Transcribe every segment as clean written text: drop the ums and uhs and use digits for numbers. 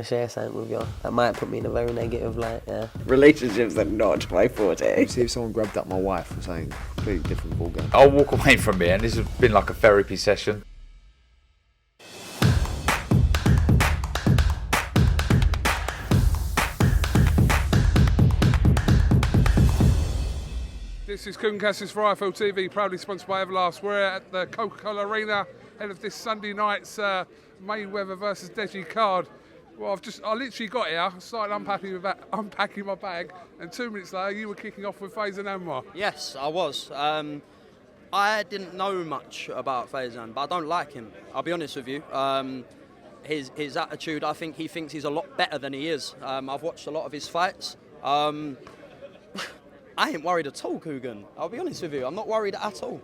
to share something with you. That might put me in a very negative light, yeah. Relationships are not my forte. See if someone grabbed up my wife or something completely different ballgame. I'll walk away from here, and this has been like a therapy session. This is KUGAN CASSIUS for IFL TV, proudly sponsored by Everlast. We're at the Coca-Cola Arena ahead of this Sunday night's Mayweather versus Deji card. Well, I literally got here, started unpacking my bag, and 2 minutes later you were kicking off with Faizan Anwar. Yes, I was. I didn't know much about Faizan, but I don't like him. I'll be honest with you. His attitude, I think he thinks he's a lot better than he is. I've watched a lot of his fights. I ain't worried at all, KUGAN. I'll be honest with you. I'm not worried at all.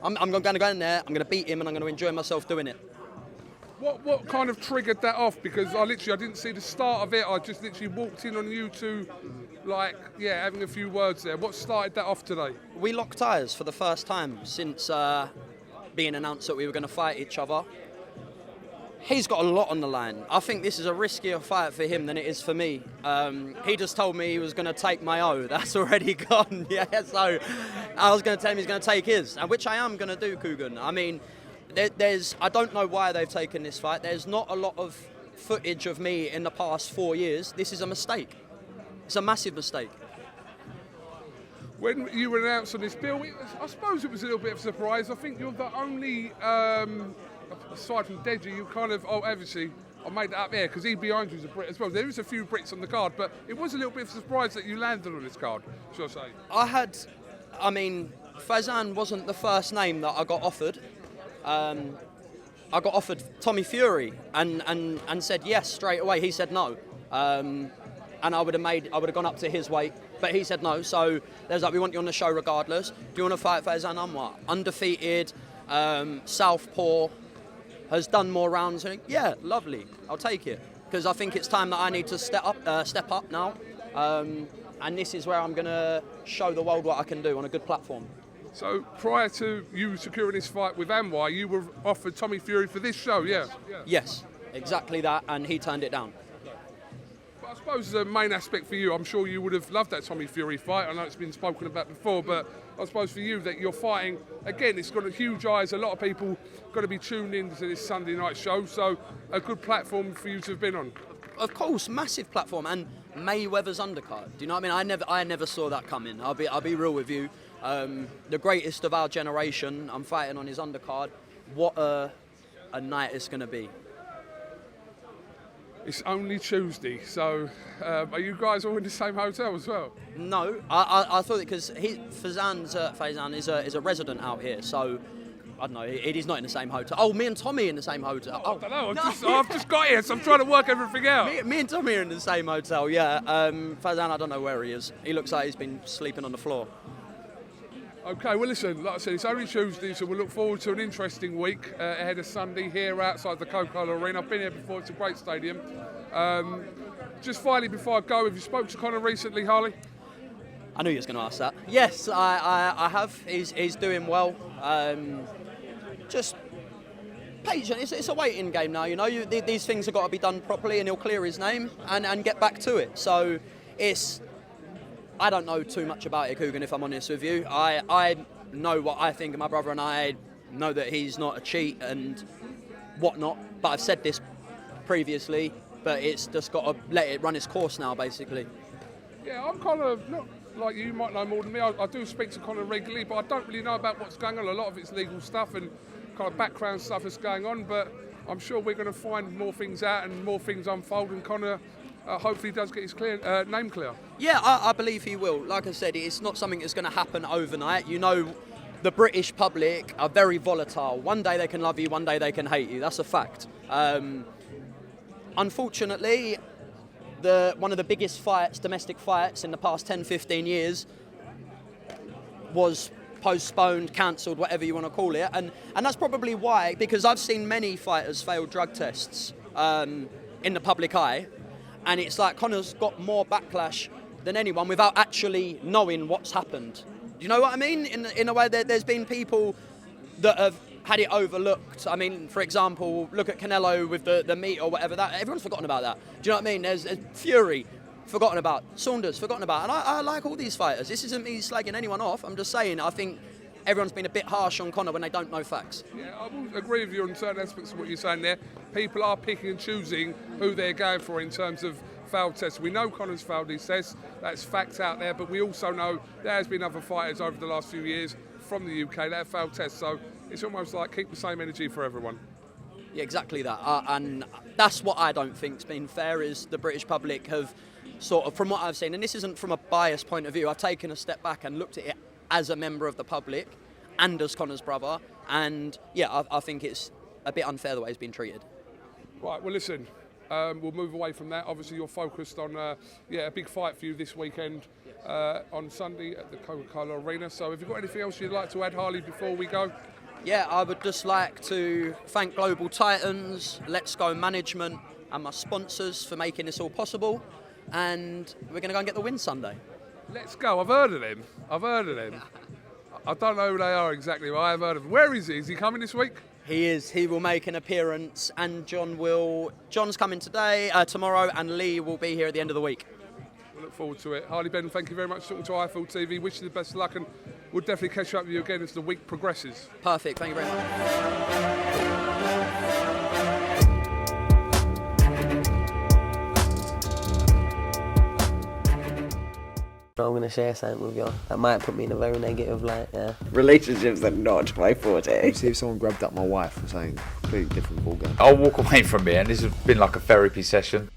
I'm going to go in there, I'm going to beat him, and I'm going to enjoy myself doing it. What kind of triggered that off? Because I didn't see the start of it. I just literally walked in on you two, having a few words there. What started that off today? We locked eyes for the first time since being announced that we were going to fight each other. He's got a lot on the line. I think this is a riskier fight for him than it is for me. He just told me he was going to take my O. That's already gone. Yeah, so I was going to tell him he's going to take his, which I am going to do, KUGAN. I mean, I don't know why they've taken this fight. There's not a lot of footage of me in the past 4 years. This is a mistake. It's a massive mistake. When you were announced on this bill, I suppose it was a little bit of a surprise. I think you're the only... aside from Deji, you kind of, obviously, I made that up here because he behind you is a Brit as well. There is a few Brits on the card, but it was a little bit of a surprise that you landed on this card, shall I say. Faizan wasn't the first name that I got offered. I got offered Tommy Fury and said yes straight away. He said no. And I would have gone up to his weight, but he said no. So there's we want you on the show regardless. Do you want to fight Faizan Anwar? Undefeated, southpaw, has done more rounds. Yeah, lovely. I'll take it because I think it's time that I need to step up now, and this is where I'm going to show the world what I can do on a good platform. So prior to you securing this fight with Anwar, you were offered Tommy Fury for this show, yeah? Yes, exactly that, and he turned it down. But I suppose the main aspect for you, I'm sure you would have loved that Tommy Fury fight. I know it's been spoken about before, but I suppose for you that you're fighting, again, it's got huge eyes. A lot of people got to be tuned in to this Sunday night show, so a good platform for you to have been on. Of course, massive platform, and Mayweather's undercard. Do you know what I mean? I never saw that coming. I'll be real with you. The greatest of our generation, I'm fighting on his undercard. What a night it's going to be. It's only Tuesday, so are you guys all in the same hotel as well? No, I thought it because Faizan is a resident out here, so I don't know. He's not in the same hotel. Oh, me and Tommy in the same hotel. I don't know. I've just got here, so I'm trying to work everything out. Me and Tommy are in the same hotel. Yeah. Faizan, I don't know where he is. He looks like he's been sleeping on the floor. Okay, well listen, like I said, it's only Tuesday, so we'll look forward to an interesting week ahead of Sunday here outside the Coca-Cola Arena. I've been here before, it's a great stadium. Just finally, before I go, have you spoke to Conor recently, Harley? I knew you was going to ask that. Yes, I have. He's doing well. Just patient. It's a waiting game now, you know. These things have got to be done properly, and he'll clear his name and get back to it. So I don't know too much about it, KUGAN, if I'm honest with you. I know what I think of my brother, and I know that he's not a cheat and whatnot. But I've said this previously, but it's just got to let it run its course now, basically. Yeah, I'm kind of, not like you might know more than me. I do speak to Conor regularly, but I don't really know about what's going on. A lot of it's legal stuff and kind of background stuff that's going on, but I'm sure we're going to find more things out and more things unfold, and Conor hopefully does get his name clear. Yeah, I believe he will. Like I said, it's not something that's going to happen overnight. You know, the British public are very volatile. One day they can love you, one day they can hate you. That's a fact. Unfortunately, one of the biggest fights, domestic fights in the past 10, 15 years was postponed, cancelled, whatever you want to call it. And that's probably why, because I've seen many fighters fail drug tests in the public eye. And it's like Conor's got more backlash than anyone without actually knowing what's happened. Do you know what I mean? In a way, there's been people that have had it overlooked. I mean, for example, look at Canelo with the meat or whatever. That everyone's forgotten about that. Do you know what I mean? There's Fury, forgotten about. Saunders, forgotten about. And I like all these fighters. This isn't me slagging anyone off. I'm just saying I think everyone's been a bit harsh on Conor when they don't know facts. Yeah, I will agree with you on certain aspects of what you're saying there. People are picking and choosing who they're going for in terms of failed tests. We know Conor's failed these tests. That's fact out there. But we also know there has been other fighters over the last few years from the UK that have failed tests. So it's almost like keep the same energy for everyone. Yeah, exactly that. And that's what I don't think's been fair is the British public have sort of, from what I've seen, and this isn't from a biased point of view, I've taken a step back and looked at it as a member of the public and as Conor's brother. And yeah, I think it's a bit unfair the way he's been treated. Right, well listen, we'll move away from that. Obviously you're focused on a big fight for you this weekend on Sunday at the Coca-Cola Arena. So have you got anything else you'd like to add, Harley, before we go? Yeah, I would just like to thank Global Titans, Let's Go Management and my sponsors for making this all possible. And we're going to go and get the win Sunday. Let's go. I've heard of them. I don't know who they are exactly, but I have heard of them. Where is he? Is he coming this week? He is. He will make an appearance, and John's coming tomorrow, and Lee will be here at the end of the week. We look forward to it. Harley Benn, thank you very much for talking to IFL TV. Wish you the best of luck, and we'll definitely catch up with you again as the week progresses. Perfect. Thank you very much. I'm going to share something with you that might put me in a very negative light, yeah. Relationships are not my forte. See if someone grabbed up my wife or something completely different ballgame. I'll walk away from it, and this has been like a therapy session.